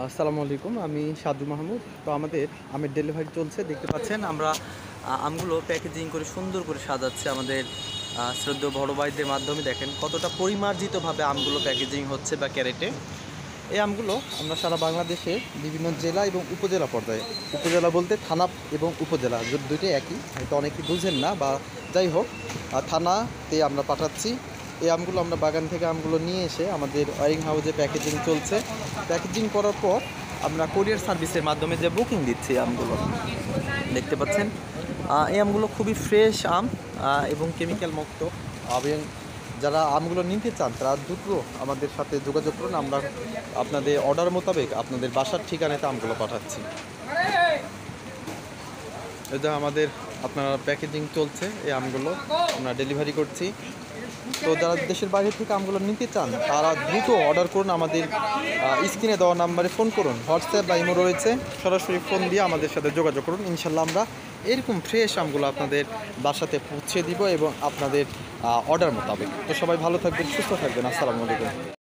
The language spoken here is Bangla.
আসসালামু আলাইকুম, আমি সাদু মাহমুদ। তো আমাদের আমের ডেলিভারি চলছে, দেখতে পাচ্ছেন। আমরা আমগুলো প্যাকেজিং করে সুন্দর করে সাজাচ্ছি আমাদের শ্রদ্ধেয় বড় ভাইদের মাধ্যমে। দেখেন কতটা পরিমার্জিতভাবে আমগুলো প্যাকেজিং হচ্ছে বা ক্যারেটে। এই আমগুলো আমরা সারা বাংলাদেশে বিভিন্ন জেলা এবং উপজেলা পর্যায়ে, উপজেলা বলতে থানা এবং উপজেলা দুইটাই একই, হয়তো অনেকেই বুঝেন না, বা যাই হোক, থানাতে আমরা পাঠাচ্ছি। এই আমগুলো আমরা বাগান থেকে আমগুলো নিয়ে এসে আমাদের ওয়ারিং হাউসে প্যাকেজিং চলছে। প্যাকেজিং করার পর আমরা কোরিয়ার সার্ভিসের মাধ্যমে যে বুকিং দিচ্ছি আমগুলো, দেখতে পাচ্ছেন। এই আমগুলো খুবই ফ্রেশ আম এবং কেমিক্যাল মুক্ত। এবং যারা আমগুলো নিতে চান তারা দ্রুত আমাদের সাথে যোগাযোগ করুন। আমরা আপনাদের অর্ডার মোতাবেক আপনাদের বাসার ঠিকানাতে আমগুলো পাঠাচ্ছি। এটা আমাদের আপনার প্যাকেজিং চলছে, এই আমগুলো আমরা ডেলিভারি করছি। তো যারা দেশের বাইরে থেকে আমগুলো নিতে চান তারা দ্রুত অর্ডার করুন। আমাদের স্ক্রিনে দেওয়া নাম্বারে ফোন করুন, হোয়াটসঅ্যাপ বা ইমো রয়েছে, সরাসরি ফোন দিয়ে আমাদের সাথে যোগাযোগ করুন। ইনশাল্লাহ আমরা এরকম ফ্রেশ আমগুলো আপনাদের বাসাতে পৌঁছে দিব এবং আপনাদের অর্ডার মোতাবেক। তো সবাই ভালো থাকবেন, সুস্থ থাকবেন। আসসালামু আলাইকুম।